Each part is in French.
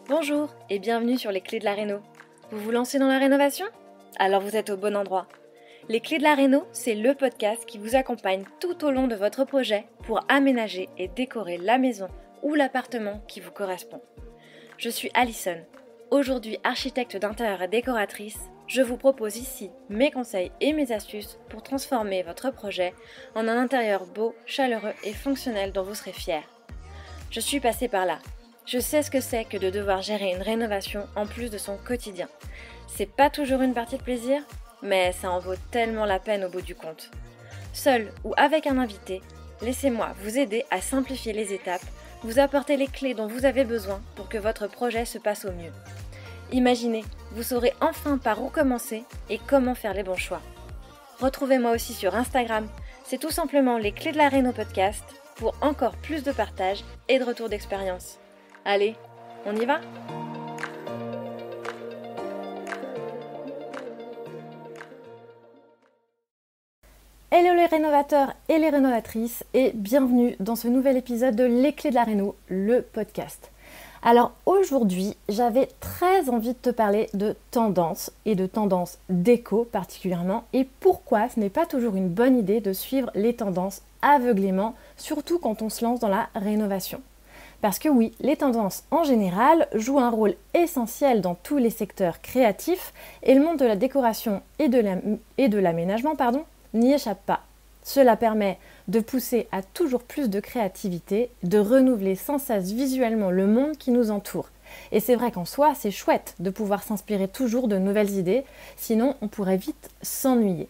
Bonjour et bienvenue sur les clés de la réno. Vous vous lancez dans la rénovation? Alors vous êtes au bon endroit. Les clés de la réno, c'est le podcast qui vous accompagne tout au long de votre projet pour aménager et décorer la maison ou l'appartement qui vous correspond. Je suis Alison, aujourd'hui architecte d'intérieur et décoratrice. Je vous propose ici mes conseils et mes astuces pour transformer votre projet en un intérieur beau, chaleureux et fonctionnel dont vous serez fiers. Je suis passée par là. Je sais ce que c'est que de devoir gérer une rénovation en plus de son quotidien. C'est pas toujours une partie de plaisir, mais ça en vaut tellement la peine au bout du compte. Seul ou avec un invité, laissez-moi vous aider à simplifier les étapes, vous apporter les clés dont vous avez besoin pour que votre projet se passe au mieux. Imaginez, vous saurez enfin par où commencer et comment faire les bons choix. Retrouvez-moi aussi sur Instagram, c'est tout simplement les clés de la réno podcast pour encore plus de partage et de retour d'expérience. Allez, on y va ? Hello les rénovateurs et les rénovatrices et bienvenue dans ce nouvel épisode de Les Clés de la Réno, le podcast. Alors aujourd'hui, j'avais très envie de te parler de tendances et de tendances déco particulièrement et pourquoi ce n'est pas toujours une bonne idée de suivre les tendances aveuglément, surtout quand on se lance dans la rénovation. Parce que oui, les tendances en général jouent un rôle essentiel dans tous les secteurs créatifs et le monde de la décoration et de l'aménagement, n'y échappe pas. Cela permet de pousser à toujours plus de créativité, de renouveler sans cesse visuellement le monde qui nous entoure. Et c'est vrai qu'en soi, c'est chouette de pouvoir s'inspirer toujours de nouvelles idées, sinon on pourrait vite s'ennuyer.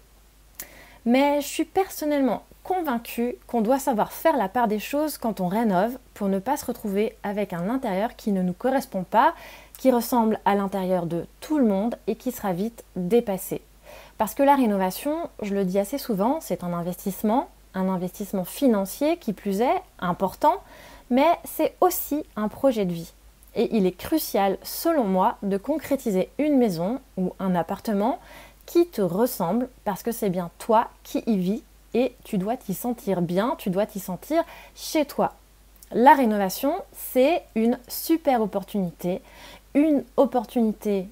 Mais je suis personnellement convaincue qu'on doit savoir faire la part des choses quand on rénove pour ne pas se retrouver avec un intérieur qui ne nous correspond pas, qui ressemble à l'intérieur de tout le monde et qui sera vite dépassé. Parce que la rénovation, je le dis assez souvent, c'est un investissement financier qui plus est important, mais c'est aussi un projet de vie. Et il est crucial, selon moi, de concrétiser une maison ou un appartement qui te ressemble parce que c'est bien toi qui y vis et tu dois t'y sentir bien, tu dois t'y sentir chez toi. La rénovation, c'est une super opportunité, une opportunité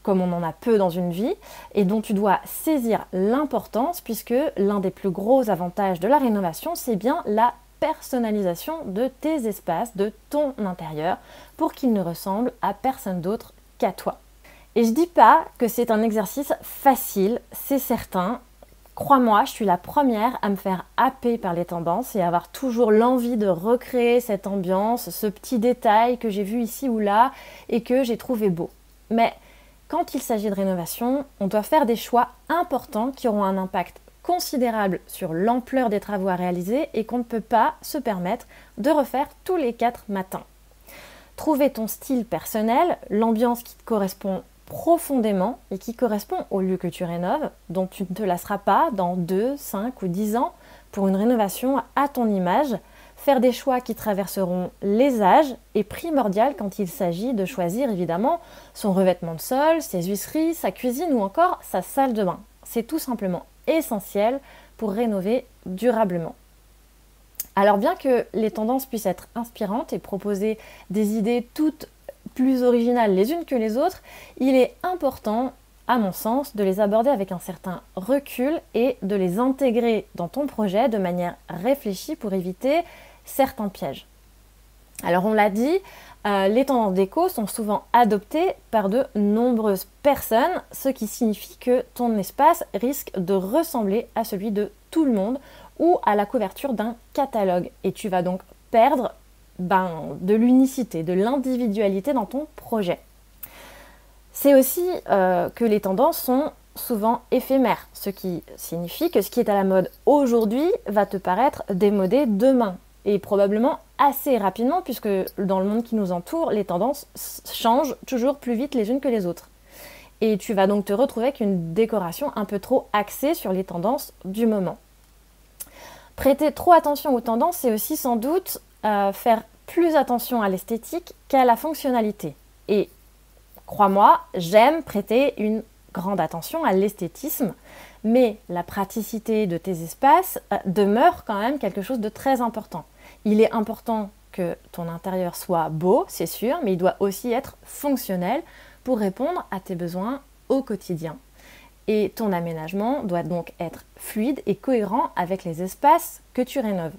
comme on en a peu dans une vie et dont tu dois saisir l'importance puisque l'un des plus gros avantages de la rénovation, c'est bien la personnalisation de tes espaces, de ton intérieur pour qu'ils ne ressemblent à personne d'autre qu'à toi. Et je dis pas que c'est un exercice facile, c'est certain. Crois-moi, je suis la première à me faire happer par les tendances et à avoir toujours l'envie de recréer cette ambiance, ce petit détail que j'ai vu ici ou là et que j'ai trouvé beau. Mais quand il s'agit de rénovation, on doit faire des choix importants qui auront un impact considérable sur l'ampleur des travaux à réaliser et qu'on ne peut pas se permettre de refaire tous les 4 matins. Trouver ton style personnel, l'ambiance qui te correspond profondément et qui correspond au lieu que tu rénoves, dont tu ne te lasseras pas dans 2, 5 ou 10 ans pour une rénovation à ton image. Faire des choix qui traverseront les âges est primordial quand il s'agit de choisir évidemment son revêtement de sol, ses huisseries, sa cuisine ou encore sa salle de bain. C'est tout simplement essentiel pour rénover durablement. Alors bien que les tendances puissent être inspirantes et proposer des idées toutes plus originales les unes que les autres, il est important, à mon sens, de les aborder avec un certain recul et de les intégrer dans ton projet de manière réfléchie pour éviter certains pièges. Alors on l'a dit, les tendances déco sont souvent adoptées par de nombreuses personnes, ce qui signifie que ton espace risque de ressembler à celui de tout le monde ou à la couverture d'un catalogue. Et tu vas donc perdre de l'unicité, de l'individualité dans ton projet. C'est aussi que les tendances sont souvent éphémères, ce qui signifie que ce qui est à la mode aujourd'hui va te paraître démodé demain. Et probablement assez rapidement, puisque dans le monde qui nous entoure, les tendances changent toujours plus vite les unes que les autres. Et tu vas donc te retrouver avec une décoration un peu trop axée sur les tendances du moment. Prêter trop attention aux tendances, c'est aussi sans doute faire plus attention à l'esthétique qu'à la fonctionnalité. Et crois-moi, j'aime prêter une grande attention à l'esthétisme, mais la praticité de tes espaces demeure quand même quelque chose de très important. Il est important que ton intérieur soit beau, c'est sûr, mais il doit aussi être fonctionnel pour répondre à tes besoins au quotidien. Et ton aménagement doit donc être fluide et cohérent avec les espaces que tu rénoves.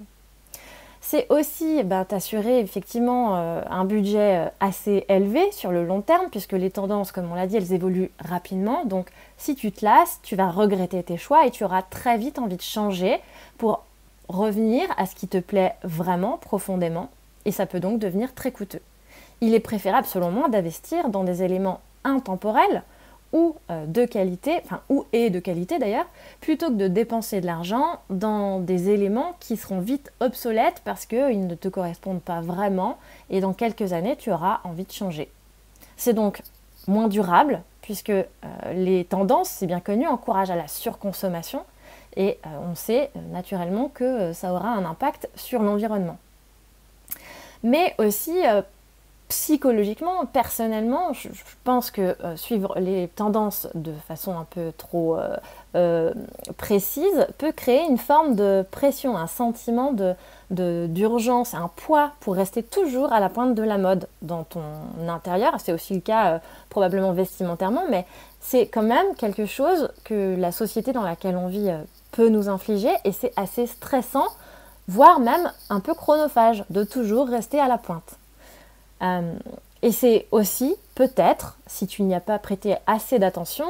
C'est aussi t'assurer effectivement un budget assez élevé sur le long terme, puisque les tendances, comme on l'a dit, elles évoluent rapidement. Donc si tu te lasses, tu vas regretter tes choix et tu auras très vite envie de changer pour revenir à ce qui te plaît vraiment profondément. Et ça peut donc devenir très coûteux. Il est préférable selon moi d'investir dans des éléments intemporels ou de qualité, de qualité d'ailleurs, plutôt que de dépenser de l'argent dans des éléments qui seront vite obsolètes parce qu'ils ne te correspondent pas vraiment et dans quelques années tu auras envie de changer. C'est donc moins durable puisque les tendances, c'est bien connu, encouragent à la surconsommation et on sait naturellement que ça aura un impact sur l'environnement. Mais aussi psychologiquement, personnellement, je pense que suivre les tendances de façon un peu trop précise peut créer une forme de pression, un sentiment d'urgence, un poids pour rester toujours à la pointe de la mode dans ton intérieur. C'est aussi le cas probablement vestimentairement, mais c'est quand même quelque chose que la société dans laquelle on vit peut nous infliger et c'est assez stressant, voire même un peu chronophage de toujours rester à la pointe. Et c'est aussi, peut-être, si tu n'y as pas prêté assez d'attention,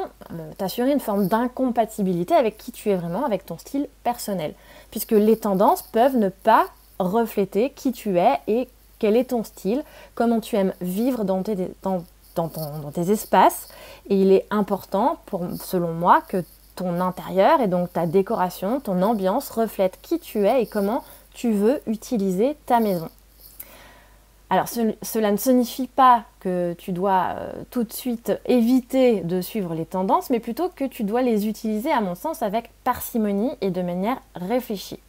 t'assurer une forme d'incompatibilité avec qui tu es vraiment, avec ton style personnel. Puisque les tendances peuvent ne pas refléter qui tu es et quel est ton style, comment tu aimes vivre dans tes espaces. Et il est important, selon moi, que ton intérieur et donc ta décoration, ton ambiance reflète qui tu es et comment tu veux utiliser ta maison. Alors cela ne signifie pas que tu dois tout de suite éviter de suivre les tendances, mais plutôt que tu dois les utiliser à mon sens avec parcimonie et de manière réfléchie.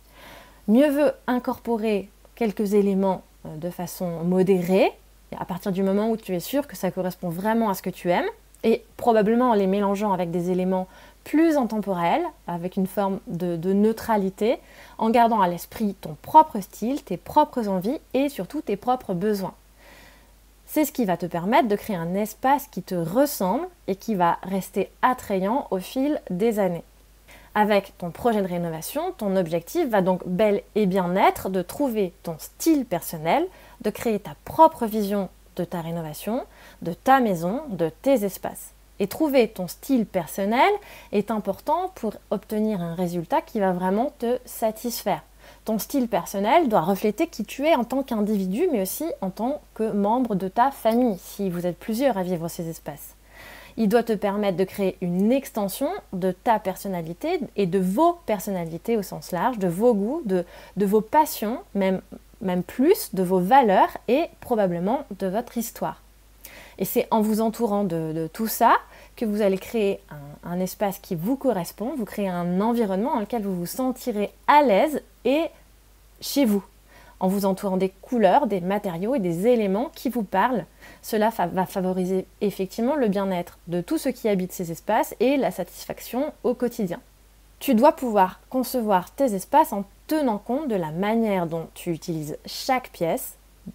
Mieux vaut incorporer quelques éléments de façon modérée, à partir du moment où tu es sûr que ça correspond vraiment à ce que tu aimes, et probablement en les mélangeant avec des éléments plus intemporels, avec une forme de neutralité, en gardant à l'esprit ton propre style, tes propres envies et surtout tes propres besoins. C'est ce qui va te permettre de créer un espace qui te ressemble et qui va rester attrayant au fil des années. Avec ton projet de rénovation, ton objectif va donc bel et bien être de trouver ton style personnel, de créer ta propre vision de ta rénovation, de ta maison, de tes espaces. Et trouver ton style personnel est important pour obtenir un résultat qui va vraiment te satisfaire. Ton style personnel doit refléter qui tu es en tant qu'individu, mais aussi en tant que membre de ta famille, si vous êtes plusieurs à vivre ces espaces. Il doit te permettre de créer une extension de ta personnalité et de vos personnalités au sens large, de vos goûts, de vos passions, même plus, de vos valeurs et probablement de votre histoire. Et c'est en vous entourant de tout ça que vous allez créer un espace qui vous correspond, vous créez un environnement dans lequel vous vous sentirez à l'aise et chez vous, en vous entourant des couleurs, des matériaux et des éléments qui vous parlent. Cela va favoriser effectivement le bien-être de tous ceux qui habitent ces espaces et la satisfaction au quotidien. Tu dois pouvoir concevoir tes espaces en tenant compte de la manière dont tu utilises chaque pièce,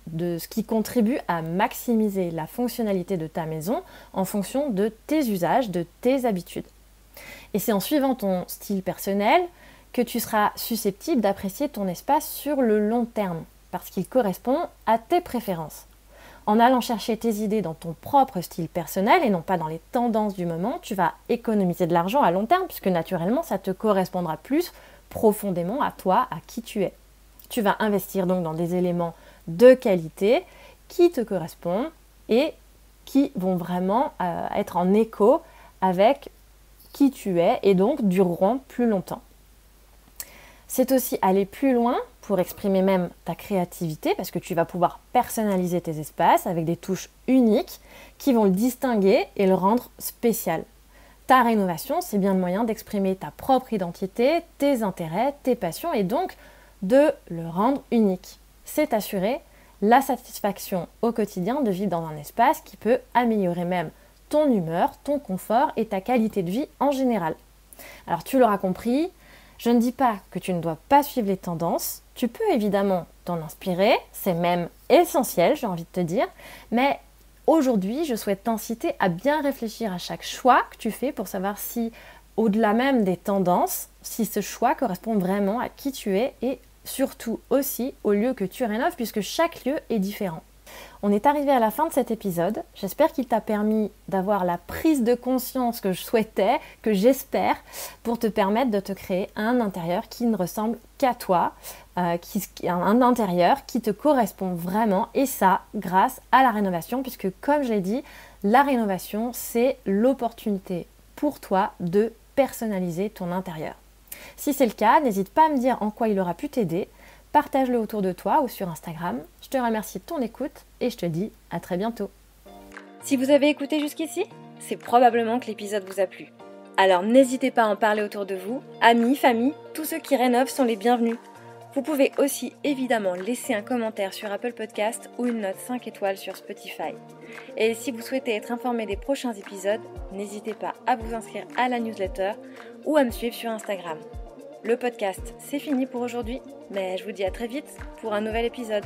de ce qui contribue à maximiser la fonctionnalité de ta maison en fonction de tes usages, de tes habitudes. Et c'est en suivant ton style personnel que tu seras susceptible d'apprécier ton espace sur le long terme, parce qu'il correspond à tes préférences. En allant chercher tes idées dans ton propre style personnel et non pas dans les tendances du moment, tu vas économiser de l'argent à long terme, puisque naturellement ça te correspondra plus profondément à toi, à qui tu es. Tu vas investir donc dans des éléments de qualité qui te correspondent et qui vont vraiment être en écho avec qui tu es et donc dureront plus longtemps. C'est aussi aller plus loin pour exprimer même ta créativité parce que tu vas pouvoir personnaliser tes espaces avec des touches uniques qui vont le distinguer et le rendre spécial. Ta rénovation, c'est bien le moyen d'exprimer ta propre identité, tes intérêts, tes passions et donc de le rendre unique. C'est assurer la satisfaction au quotidien de vivre dans un espace qui peut améliorer même ton humeur, ton confort et ta qualité de vie en général. Alors tu l'auras compris, Je ne dis pas que tu ne dois pas suivre les tendances, tu peux évidemment t'en inspirer, c'est même essentiel, j'ai envie de te dire, mais aujourd'hui, je souhaite t'inciter à bien réfléchir à chaque choix que tu fais pour savoir si, au-delà même des tendances, si ce choix correspond vraiment à qui tu es et surtout aussi au lieu que tu rénoves puisque chaque lieu est différent. On est arrivé à la fin de cet épisode. J'espère qu'il t'a permis d'avoir la prise de conscience que je souhaitais, que j'espère, pour te permettre de te créer un intérieur qui ne ressemble qu'à toi, un intérieur qui te correspond vraiment, et ça grâce à la rénovation, puisque comme je l'ai dit, la rénovation, c'est l'opportunité pour toi de personnaliser ton intérieur. Si c'est le cas, n'hésite pas à me dire en quoi il aura pu t'aider. Partage-le autour de toi ou sur Instagram. Je te remercie de ton écoute et je te dis à très bientôt. Si vous avez écouté jusqu'ici, c'est probablement que l'épisode vous a plu. Alors n'hésitez pas à en parler autour de vous, amis, famille, tous ceux qui rénovent sont les bienvenus. Vous pouvez aussi évidemment laisser un commentaire sur Apple Podcast ou une note 5 étoiles sur Spotify. Et si vous souhaitez être informé des prochains épisodes, n'hésitez pas à vous inscrire à la newsletter ou à me suivre sur Instagram. Le podcast, c'est fini pour aujourd'hui, mais je vous dis à très vite pour un nouvel épisode.